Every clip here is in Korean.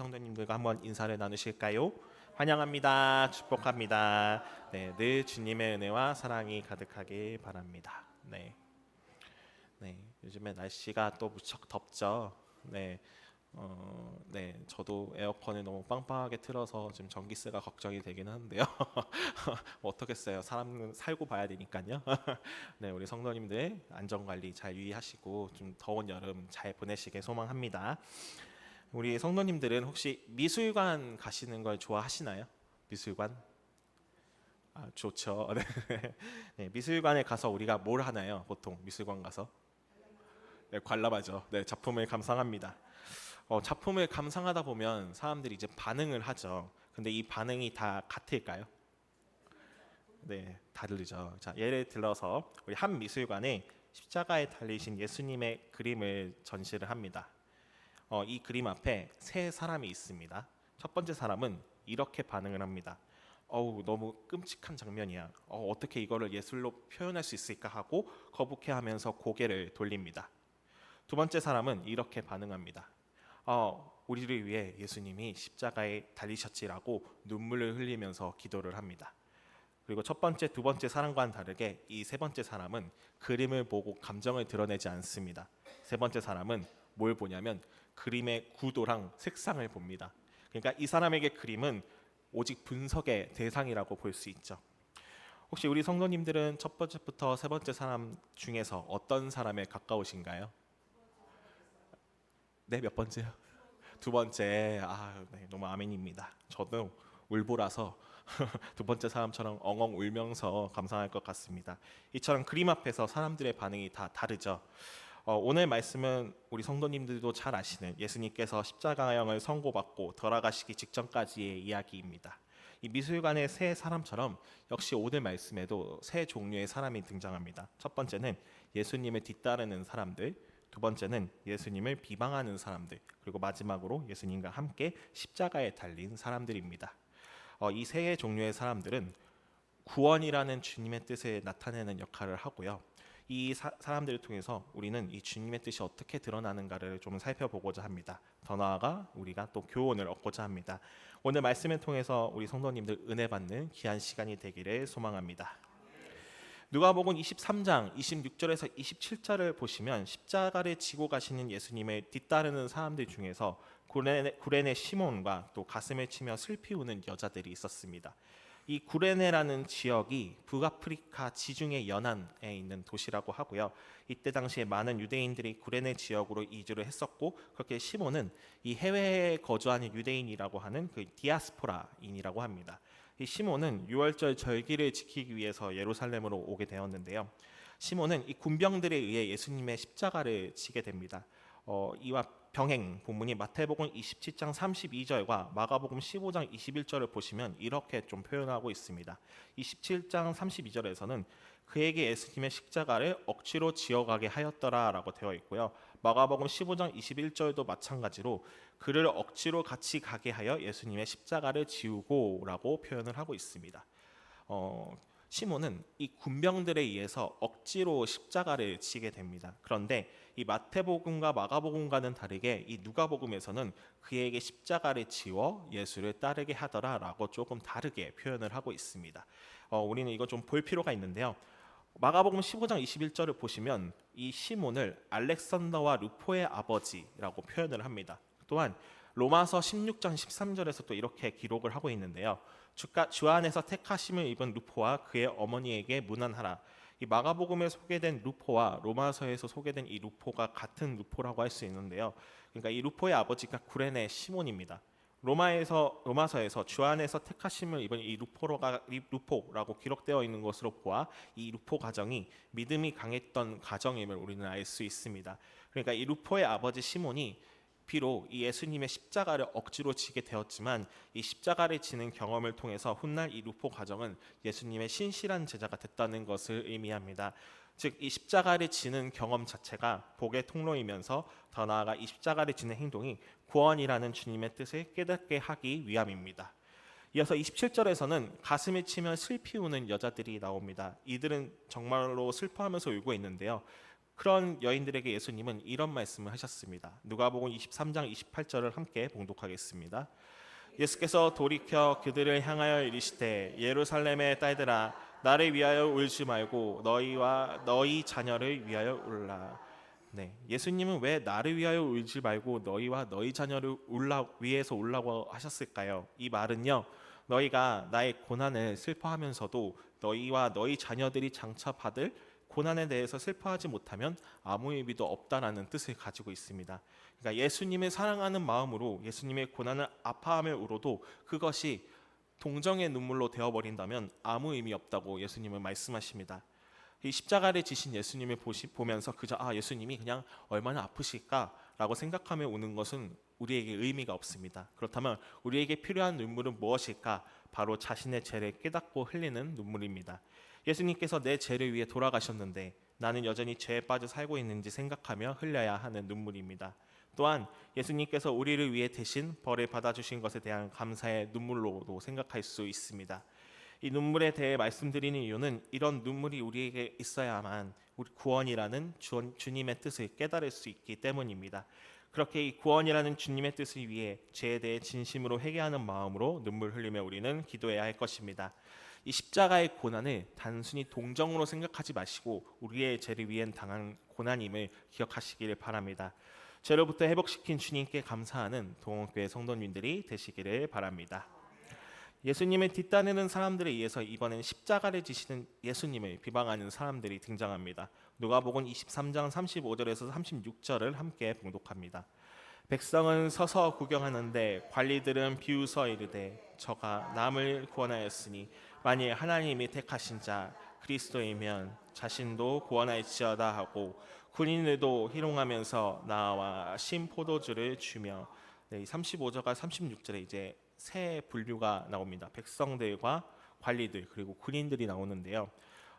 성도님들과 한번 인사를 나누실까요? 환영합니다. 축복합니다. 네, 늘 주님의 은혜와 사랑이 가득하길 바랍니다. 네, 요즘에 날씨가 또 무척 덥죠. 저도 에어컨을 너무 빵빵하게 틀어서 지금 전기세가 걱정이 되긴 하는데요. 뭐 어떻겠어요. 사람은 살고 봐야 되니까요. 네, 우리 성도님들 안전관리 잘 유의하시고 좀 더운 여름 잘 보내시길 소망합니다. 우리 성도님들은 혹시 미술관 가시는 걸 좋아하시나요? 미술관? 좋죠. 네. 네, 미술관에 가서 우리가 뭘 하나요? 보통 미술관 가서 네, 관람하죠. 네, 작품을 감상합니다. 작품을 감상하다 보면 사람들이 이제 반응을 하죠. 근데 이 반응이 다 같을까요? 네, 다르죠. 자, 예를 들어서 우리 한 미술관에 십자가에 달리신 예수님의 그림을 전시를 합니다. 이 그림 앞에 세 사람이 있습니다. 첫 번째 사람은 이렇게 반응을 합니다. 어우, 너무 끔찍한 장면이야. 어떻게 이거를 예술로 표현할 수 있을까 하고 거북해하면서 고개를 돌립니다. 두 번째 사람은 이렇게 반응합니다. 우리를 위해 예수님이 십자가에 달리셨지라고 눈물을 흘리면서 기도를 합니다. 그리고 첫 번째, 두 번째 사람과는 다르게 이 세 번째 사람은 그림을 보고 감정을 드러내지 않습니다. 세 번째 사람은 뭘 보냐면 그림의 구도랑 색상을 봅니다. 그러니까 이 사람에게 그림은 오직 분석의 대상이라고 볼 수 있죠. 혹시 우리 성도님들은 첫 번째부터 세 번째 사람 중에서 어떤 사람에 가까우신가요? 네, 몇 번째요? 두 번째. 네, 너무 아멘입니다. 저도 울보라서 두 번째 사람처럼 엉엉 울면서 감상할 것 같습니다. 이처럼 그림 앞에서 사람들의 반응이 다 다르죠. 오늘 말씀은 우리 성도님들도 잘 아시는 예수님께서 십자가형을 선고받고 돌아가시기 직전까지의 이야기입니다. 이 미술관의 세 사람처럼 역시 오늘 말씀에도 세 종류의 사람이 등장합니다. 첫 번째는 예수님을 뒤따르는 사람들, 두 번째는 예수님을 비방하는 사람들, 그리고 마지막으로 예수님과 함께 십자가에 달린 사람들입니다. 이 세 종류의 사람들은 구원이라는 주님의 뜻을 나타내는 역할을 하고요. 이 사람들을 통해서 우리는 이 주님의 뜻이 어떻게 드러나는가를 좀 살펴보고자 합니다. 더 나아가 우리가 또 교훈을 얻고자 합니다. 오늘 말씀을 통해서 우리 성도님들 은혜 받는 귀한 시간이 되기를 소망합니다. 누가복음 23장 26절에서 27절을 보시면 십자가를 지고 가시는 예수님을 뒤따르는 사람들 중에서 구레네 시몬과 또 가슴을 치며 슬피 우는 여자들이 있었습니다. 이 구레네라는 지역이 북아프리카 지중해 연안에 있는 도시라고 하고요. 이때 당시에 많은 유대인들이 구레네 지역으로 이주를 했었고, 그렇게 시몬은 이 해외에 거주하는 유대인이라고 하는 그 디아스포라인이라고 합니다. 이 시몬은 유월절 절기를 지키기 위해서 예루살렘으로 오게 되었는데요. 시몬은 이 군병들에 의해 예수님의 십자가를 지게 됩니다. 이와 병행 본문이 마태복음 27장 32절과 마가복음 15장 21절을 보시면 이렇게 좀 표현하고 있습니다. 27장 32절에서는 그에게 예수님의 십자가를 억지로 지어가게 하였더라라고 되어 있고요. 마가복음 15장 21절도 마찬가지로 그를 억지로 같이 가게 하여 예수님의 십자가를 지우고라고 표현을 하고 있습니다. 시몬은 이 군병들에 의해서 억지로 십자가를 지게 됩니다. 그런데 이 마태복음과 마가복음과는 다르게 이 누가복음에서는 그에게 십자가를 지워 예수를 따르게 하더라라고 조금 다르게 표현을 하고 있습니다. 우리는 이거 좀 볼 필요가 있는데요. 마가복음 15장 21절을 보시면 이 시몬을 알렉산더와 루포의 아버지라고 표현을 합니다. 또한 로마서 16장 13절에서 또 이렇게 기록을 하고 있는데요. 주 안에서 택하심을 입은 루포와 그의 어머니에게 문안하라. 이 마가복음에 소개된 루포와 로마서에서 소개된 이 루포가 같은 루포라고 할 수 있는데요. 그러니까 이 루포의 아버지가 구레네 시몬입니다. 로마서에서 주 안에서 택하심을 입은 이 루포라고 기록되어 있는 것으로 보아 이 루포 가정이 믿음이 강했던 가정임을 우리는 알 수 있습니다. 그러니까 이 루포의 아버지 시몬이 비록 이 예수님의 십자가를 억지로 지게 되었지만 이 십자가를 지는 경험을 통해서 훗날 이 루포 가정은 예수님의 신실한 제자가 됐다는 것을 의미합니다. 즉 이 십자가를 지는 경험 자체가 복의 통로이면서 더 나아가 이 십자가를 지는 행동이 구원이라는 주님의 뜻을 깨닫게 하기 위함입니다. 이어서 27절에서는 가슴을 치며 슬피 우는 여자들이 나옵니다. 이들은 정말로 슬퍼하면서 울고 있는데요. 그런 여인들에게 예수님은 이런 말씀을 하셨습니다. 누가복음 23장 28절을 함께 봉독하겠습니다. 예수께서 돌이켜 그들을 향하여 이르시되 예루살렘의 딸들아 나를 위하여 울지 말고 너희와 너희 자녀를 위하여 울라. 네, 예수님은 왜 나를 위하여 울지 말고 너희와 너희 자녀를 위해서 울라고 하셨을까요? 이 말은요, 너희가 나의 고난을 슬퍼하면서도 너희와 너희 자녀들이 장차 받을 고난에 대해서 슬퍼하지 못하면 아무 의미도 없다라는 뜻을 가지고 있습니다. 그러니까 예수님을 사랑하는 마음으로 예수님의 고난을 아파하며 울어도 그것이 동정의 눈물로 되어버린다면 아무 의미 없다고 예수님은 말씀하십니다. 이 십자가를 지신 예수님을 보면서 그저 예수님이 그냥 얼마나 아프실까라고 생각하며 우는 것은 우리에게 의미가 없습니다. 그렇다면 우리에게 필요한 눈물은 무엇일까? 바로 자신의 죄를 깨닫고 흘리는 눈물입니다. 예수님께서 내 죄를 위해 돌아가셨는데 나는 여전히 죄에 빠져 살고 있는지 생각하며 흘려야 하는 눈물입니다. 또한 예수님께서 우리를 위해 대신 벌을 받아주신 것에 대한 감사의 눈물로도 생각할 수 있습니다. 이 눈물에 대해 말씀드리는 이유는 이런 눈물이 우리에게 있어야만 우리 구원이라는 주님의 뜻을 깨달을 수 있기 때문입니다. 그렇게 이 구원이라는 주님의 뜻을 위해 죄에 대해 진심으로 회개하는 마음으로 눈물 흘리며 우리는 기도해야 할 것입니다. 이 십자가의 고난을 단순히 동정으로 생각하지 마시고 우리의 죄를 위해 당한 고난임을 기억하시기를 바랍니다. 죄로부터 회복시킨 주님께 감사하는 동원교회 성도님들이 되시기를 바랍니다. 예수님을 뒷따르는 사람들에 의해서 이번엔 십자가를 지시는 예수님을 비방하는 사람들이 등장합니다. 누가복음 23장 35절에서 36절을 함께 봉독합니다. 백성은 서서 구경하는데 관리들은 비웃어 이르되 저가 남을 구원하였으니 만일 하나님이 택하신 자 그리스도이면 자신도 구원할지어다 하고 군인들도 희롱하면서 나와 신포도주를 주며 35절과 36절에 이제 세 분류가 나옵니다. 백성들과 관리들 그리고 군인들이 나오는데요.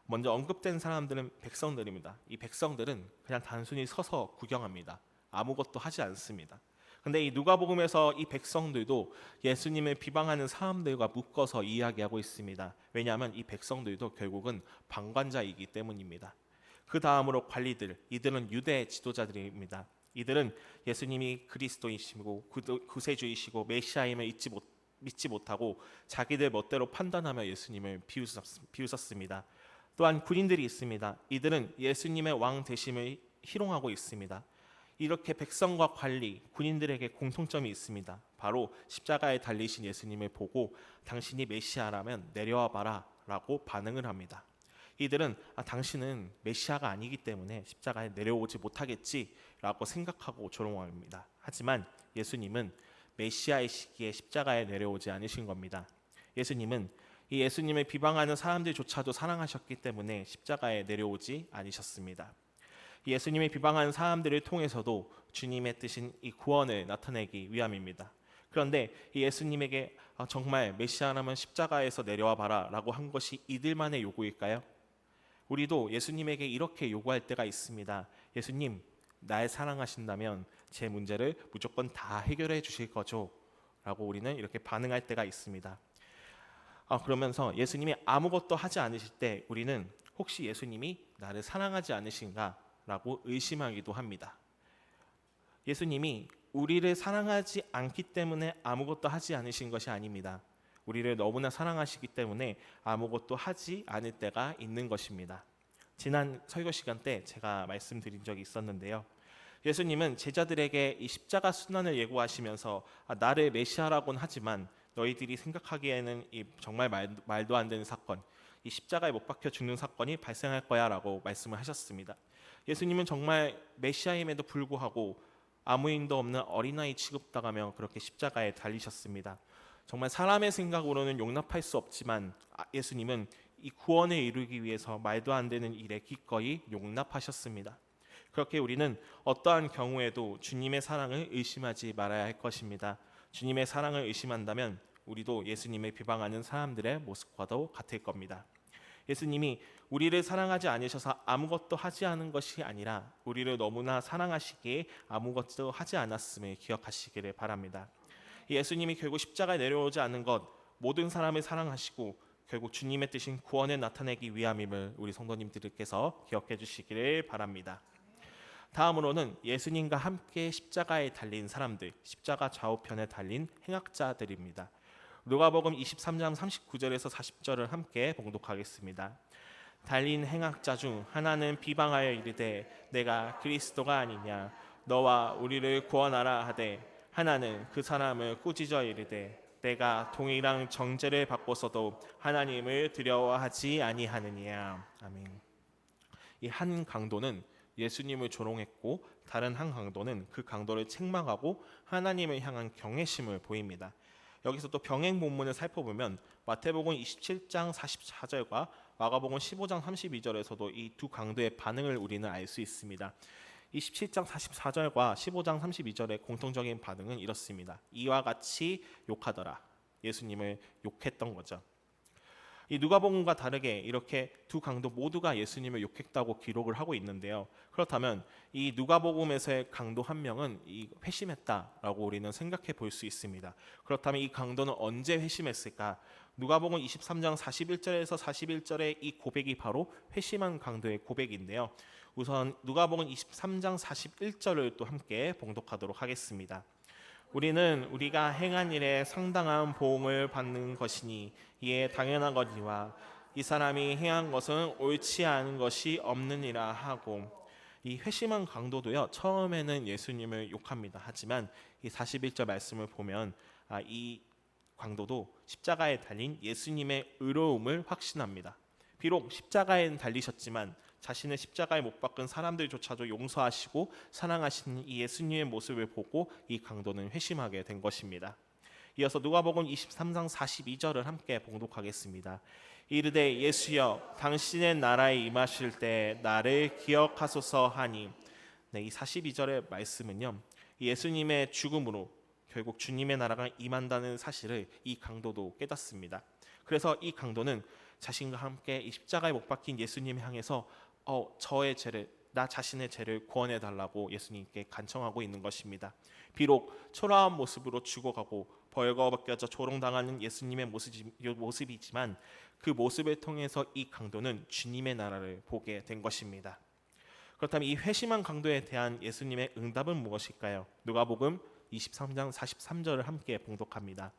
먼저 언급된 사람들은 백성들입니다. 이 백성들은 그냥 단순히 서서 구경합니다. 아무것도 하지 않습니다. 근데 이 누가복음에서 이 백성들도 예수님을 비방하는 사람들과 묶어서 이야기하고 있습니다. 왜냐하면 이 백성들도 결국은 방관자이기 때문입니다. 그 다음으로 관리들, 이들은 유대 지도자들입니다. 이들은 예수님이 그리스도이시고 구세주이시고 메시아임을 믿지 못하고 자기들 멋대로 판단하며 예수님을 비웃었습니다. 또한 군인들이 있습니다. 이들은 예수님의 왕 되심을 희롱하고 있습니다. 이렇게 백성과 관리, 군인들에게 공통점이 있습니다. 바로 십자가에 달리신 예수님을 보고 당신이 메시아라면 내려와 봐라 라고 반응을 합니다. 이들은 당신은 메시아가 아니기 때문에 십자가에 내려오지 못하겠지라고 생각하고 조롱합니다. 하지만 예수님은 메시아의 시기에 십자가에 내려오지 않으신 겁니다. 예수님은 이 예수님을 비방하는 사람들조차도 사랑하셨기 때문에 십자가에 내려오지 않으셨습니다. 예수님이 비방하는 사람들을 통해서도 주님의 뜻인 이 구원을 나타내기 위함입니다. 그런데 이 예수님에게 정말 메시아라면 십자가에서 내려와 봐라 라고 한 것이 이들만의 요구일까요? 우리도 예수님에게 이렇게 요구할 때가 있습니다. 예수님, 날 사랑하신다면 제 문제를 무조건 다 해결해 주실 거죠? 라고 우리는 이렇게 반응할 때가 있습니다. 그러면서 예수님이 아무것도 하지 않으실 때 우리는 혹시 예수님이 나를 사랑하지 않으신가? 라고 의심하기도 합니다. 예수님이 우리를 사랑하지 않기 때문에 아무것도 하지 않으신 것이 아닙니다. 우리를 너무나 사랑하시기 때문에 아무것도 하지 않을 때가 있는 것입니다. 지난 설교 시간 때 제가 말씀드린 적이 있었는데요. 예수님은 제자들에게 이 십자가 순환을 예고하시면서 나를 메시아라고는 하지만 너희들이 생각하기에는 이 정말 말도 안 되는 사건, 이 십자가에 못 박혀 죽는 사건이 발생할 거야 라고 말씀을 하셨습니다. 예수님은 정말 메시아임에도 불구하고 아무 힘도 없는 어린아이 취급당하며 그렇게 십자가에 달리셨습니다. 정말 사람의 생각으로는 용납할 수 없지만 예수님은 이 구원을 이루기 위해서 말도 안 되는 일에 기꺼이 용납하셨습니다. 그렇게 우리는 어떠한 경우에도 주님의 사랑을 의심하지 말아야 할 것입니다. 주님의 사랑을 의심한다면 우리도 예수님을 비방하는 사람들의 모습과도 같을 겁니다. 예수님이 우리를 사랑하지 않으셔서 아무것도 하지 않은 것이 아니라 우리를 너무나 사랑하시기에 아무것도 하지 않았음을 기억하시기를 바랍니다. 예수님이 결국 십자가에 내려오지 않은 것, 모든 사람을 사랑하시고 결국 주님의 뜻인 구원을 나타내기 위함임을 우리 성도님들께서 기억해 주시기를 바랍니다. 다음으로는 예수님과 함께 십자가에 달린 사람들, 십자가 좌우편에 달린 행악자들입니다. 누가복음 23장 39절에서 40절을 함께 봉독하겠습니다. 달린 행악자 중 하나는 비방하여 이르되 내가 그리스도가 아니냐 너와 우리를 구원하라 하되 하나는 그 사람을 꾸짖어 이르되 내가 동일한 정죄를 받고서도 하나님을 두려워하지 아니하느냐. 아멘. 이 한 강도는 예수님을 조롱했고 다른 한 강도는 그 강도를 책망하고 하나님을 향한 경외심을 보입니다. 여기서 또 병행 본문을 살펴보면 마태복음 27장 44절과 마가복음 15장 32절에서도 이 두 강도의 반응을 우리는 알 수 있습니다. 27장 44절과 15장 32절의 공통적인 반응은 이렇습니다. 이와 같이 욕하더라. 예수님을 욕했던 거죠. 이 누가복음과 다르게 이렇게 두 강도 모두가 예수님을 욕했다고 기록을 하고 있는데요. 그렇다면 이 누가복음에서의 강도 한 명은 회심했다라고 우리는 생각해 볼 수 있습니다. 그렇다면 이 강도는 언제 회심했을까? 누가복음 23장 41절에서 41절의 이 고백이 바로 회심한 강도의 고백인데요. 우선 누가복음 23장 41절을 또 함께 봉독하도록 하겠습니다. 우리는 우리가 행한 일에 상당한 보응을 받는 것이니 이에 당연하거니와 이 사람이 행한 것은 옳지 않은 것이 없느니라 하고. 이 회심한 강도도요 처음에는 예수님을 욕합니다. 하지만 이 41절 말씀을 보면 이 강도도 십자가에 달린 예수님의 의로움을 확신합니다. 비록 십자가에 달리셨지만 자신의 십자가에 못 박은 사람들조차도 용서하시고 사랑하시는 이 예수님의 모습을 보고 이 강도는 회심하게 된 것입니다. 이어서 누가복음 23장 42절을 함께 봉독하겠습니다. 이르되 예수여 당신의 나라에 임하실 때 나를 기억하소서 하니. 이 42절의 말씀은요 예수님의 죽음으로 결국 주님의 나라가 임한다는 사실을 이 강도도 깨닫습니다. 그래서 이 강도는 자신과 함께 이 십자가에 못 박힌 예수님 향해서 저의 죄를, 나 자신의 죄를 구원해 달라고 예수님께 간청하고 있는 것입니다. 비록 초라한 모습으로 죽어가고 벌거벗겨져 조롱당하는 예수님의 모습이지만 그 모습을 통해서 이 강도는 주님의 나라를 보게 된 것입니다. 그렇다면 이 회심한 강도에 대한 예수님의 응답은 무엇일까요? 누가복음 23장 43절을 함께 봉독합니다.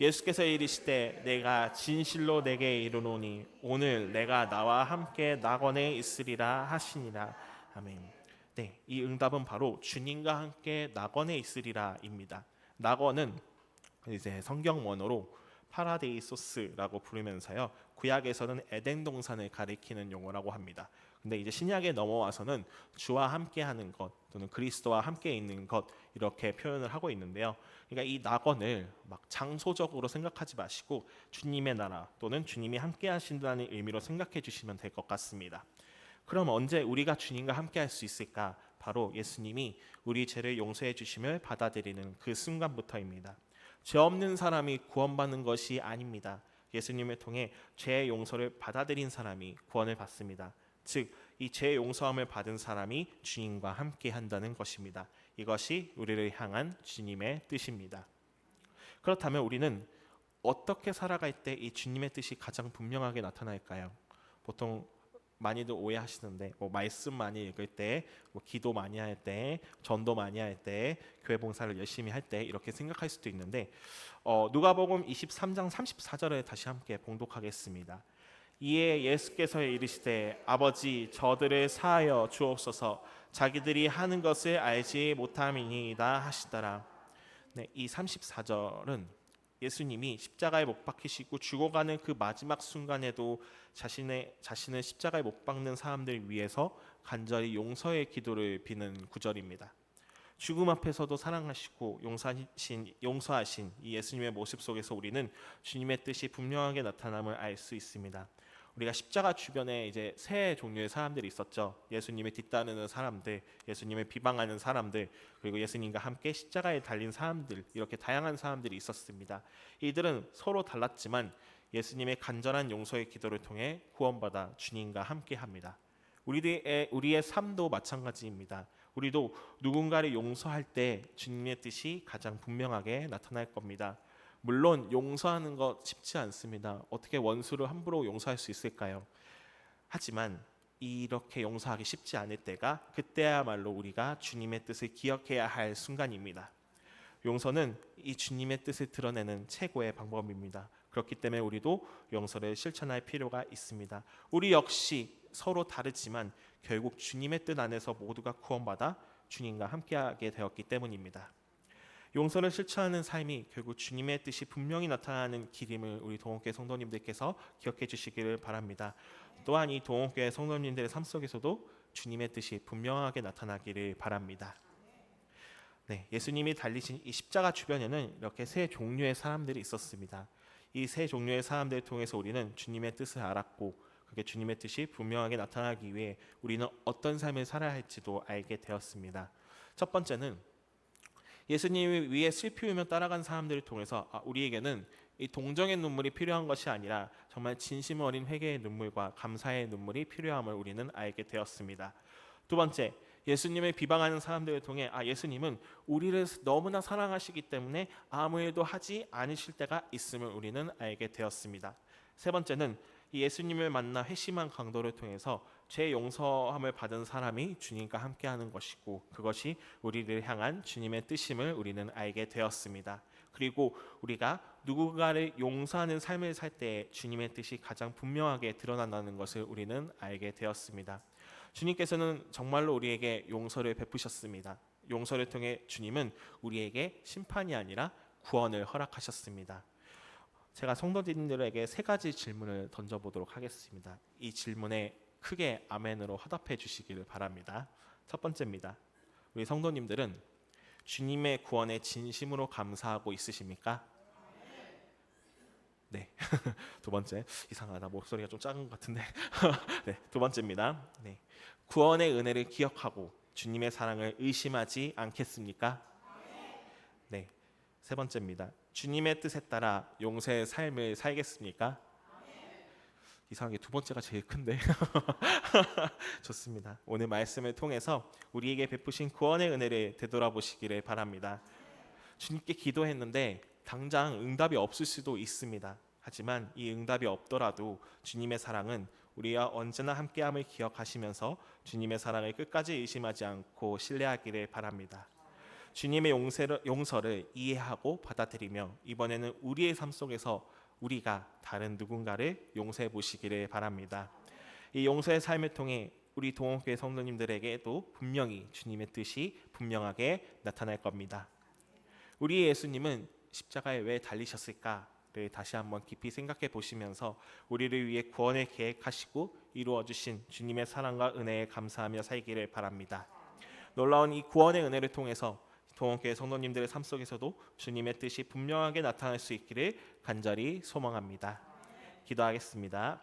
예수께서 이르시되 내가 진실로 내게 이르노니 오늘 내가 나와 함께 낙원에 있으리라 하시니라. 아멘. 네, 이 응답은 바로 주님과 함께 낙원에 있으리라입니다. 낙원은 이제 성경 원어로 파라데이소스라고 부르면서요 구약에서는 에덴 동산을 가리키는 용어라고 합니다. 근데 이제 신약에 넘어와서는 주와 함께하는 것 또는 그리스도와 함께 있는 것 이렇게 표현을 하고 있는데요. 그러니까 이 낙원을 막 장소적으로 생각하지 마시고 주님의 나라 또는 주님이 함께하신다는 의미로 생각해 주시면 될 것 같습니다. 그럼 언제 우리가 주님과 함께할 수 있을까? 바로 예수님이 우리 죄를 용서해 주심을 받아들이는 그 순간부터입니다. 죄 없는 사람이 구원받는 것이 아닙니다. 예수님을 통해 죄의 용서를 받아들인 사람이 구원을 받습니다. 즉, 이 죄 용서함을 받은 사람이 주님과 함께 한다는 것입니다. 이것이 우리를 향한 주님의 뜻입니다. 그렇다면 우리는 어떻게 살아갈 때 이 주님의 뜻이 가장 분명하게 나타날까요? 보통 많이들 오해하시는데 말씀 많이 읽을 때, 기도 많이 할 때, 전도 많이 할 때, 교회 봉사를 열심히 할 때 이렇게 생각할 수도 있는데 누가복음 23장 34절을 다시 함께 봉독하겠습니다. 이에 예수께서 이르시되 아버지 저들을 사하여 주옵소서 자기들이 하는 것을 알지 못함이니이다 하시더라. 네, 이 34절은 예수님이 십자가에 못 박히시고 죽어가는 그 마지막 순간에도 자신을 십자가에 못 박는 사람들 위해서 간절히 용서의 기도를 비는 구절입니다. 죽음 앞에서도 사랑하시고 용서하신 이 예수님의 모습 속에서 우리는 주님의 뜻이 분명하게 나타남을 알 수 있습니다. 우리가 십자가 주변에 이제 세 종류의 사람들이 있었죠. 예수님을 뒤따르는 사람들, 예수님을 비방하는 사람들, 그리고 예수님과 함께 십자가에 달린 사람들, 이렇게 다양한 사람들이 있었습니다. 이들은 서로 달랐지만 예수님의 간절한 용서의 기도를 통해 구원받아 주님과 함께합니다. 우리의 삶도 마찬가지입니다. 우리도 누군가를 용서할 때 주님의 뜻이 가장 분명하게 나타날 겁니다. 물론 용서하는 것 쉽지 않습니다. 어떻게 원수를 함부로 용서할 수 있을까요? 하지만 이렇게 용서하기 쉽지 않을 때가 그때야말로 우리가 주님의 뜻을 기억해야 할 순간입니다. 용서는 이 주님의 뜻을 드러내는 최고의 방법입니다. 그렇기 때문에 우리도 용서를 실천할 필요가 있습니다. 우리 역시 서로 다르지만 결국 주님의 뜻 안에서 모두가 구원받아 주님과 함께하게 되었기 때문입니다. 용서를 실천하는 삶이 결국 주님의 뜻이 분명히 나타나는 길임을 우리 동원교회 성도님들께서 기억해 주시기를 바랍니다. 또한 이 동원교회 성도님들의 삶 속에서도 주님의 뜻이 분명하게 나타나기를 바랍니다. 네, 예수님이 달리신 이 십자가 주변에는 이렇게 세 종류의 사람들이 있었습니다. 이 세 종류의 사람들을 통해서 우리는 주님의 뜻을 알았고, 그게 주님의 뜻이 분명하게 나타나기 위해 우리는 어떤 삶을 살아야 할지도 알게 되었습니다. 첫 번째는 예수님 위에 슬피 울며 따라간 사람들을 통해서 우리에게는 이 동정의 눈물이 필요한 것이 아니라 정말 진심 어린 회개의 눈물과 감사의 눈물이 필요함을 우리는 알게 되었습니다. 두 번째, 예수님을 비방하는 사람들을 통해 예수님은 우리를 너무나 사랑하시기 때문에 아무 일도 하지 않으실 때가 있음을 우리는 알게 되었습니다. 세 번째는 예수님을 만나 회심한 강도를 통해서 죄 용서함을 받은 사람이 주님과 함께하는 것이고, 그것이 우리를 향한 주님의 뜻임을 우리는 알게 되었습니다. 그리고 우리가 누군가를 용서하는 삶을 살 때 주님의 뜻이 가장 분명하게 드러난다는 것을 우리는 알게 되었습니다. 주님께서는 정말로 우리에게 용서를 베푸셨습니다. 용서를 통해 주님은 우리에게 심판이 아니라 구원을 허락하셨습니다. 제가 성도님들에게 세 가지 질문을 던져보도록 하겠습니다. 이 질문에 크게 아멘으로 화답해 주시기를 바랍니다. 첫 번째입니다. 우리 성도님들은 주님의 구원에 진심으로 감사하고 있으십니까? 네. 두 번째, 이상하다. 목소리가 좀 작은 것 같은데. 네, 두 번째입니다. 네. 구원의 은혜를 기억하고 주님의 사랑을 의심하지 않겠습니까? 네. 세 번째입니다. 주님의 뜻에 따라 용서의 삶을 살겠습니까? 이상하게 두 번째가 제일 큰데. 좋습니다. 오늘 말씀을 통해서 우리에게 베푸신 구원의 은혜를 되돌아보시기를 바랍니다. 주님께 기도했는데 당장 응답이 없을 수도 있습니다. 하지만 이 응답이 없더라도 주님의 사랑은 우리와 언제나 함께함을 기억하시면서 주님의 사랑을 끝까지 의심하지 않고 신뢰하기를 바랍니다. 주님의 용서를 이해하고 받아들이며 이번에는 우리의 삶 속에서 우리가 다른 누군가를 용서해 보시기를 바랍니다. 이 용서의 삶을 통해 우리 동원교회 성도님들에게도 분명히 주님의 뜻이 분명하게 나타날 겁니다. 우리 예수님은 십자가에 왜 달리셨을까를 다시 한번 깊이 생각해 보시면서 우리를 위해 구원을 계획하시고 이루어 주신 주님의 사랑과 은혜에 감사하며 살기를 바랍니다. 놀라운 이 구원의 은혜를 통해서 동원교회 성도님들의 삶 속에서도 주님의 뜻이 분명하게 나타날 수 있기를 간절히 소망합니다. 기도하겠습니다.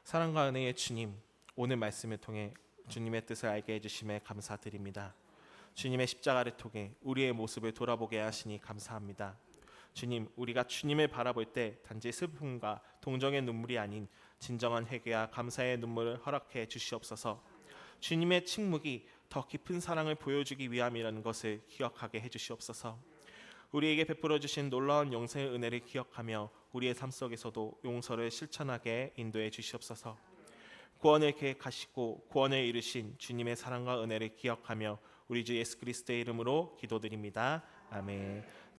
사랑과 은혜의 주님, 오늘 말씀을 통해 주님의 뜻을 알게 해주심에 감사드립니다. 주님의 십자가를 통해 우리의 모습을 돌아보게 하시니 감사합니다. 주님, 우리가 주님을 바라볼 때 단지 슬픔과 동정의 눈물이 아닌 진정한 회개와 감사의 눈물을 허락해 주시옵소서. 주님의 침묵이 더 깊은 사랑을 보여주기 위함이라는 것을 기억하게 해주시옵소서. 우리에게 베풀어 주신 놀라운 용서의 은혜를 기억하며 우리의 삶 속에서도 용서를 실천하게 인도해 주시옵소서. 구원을 계획하시고 구원을 이루신 주님의 사랑과 은혜를 기억하며 우리 주 예수 그리스도의 이름으로 기도드립니다. 아멘.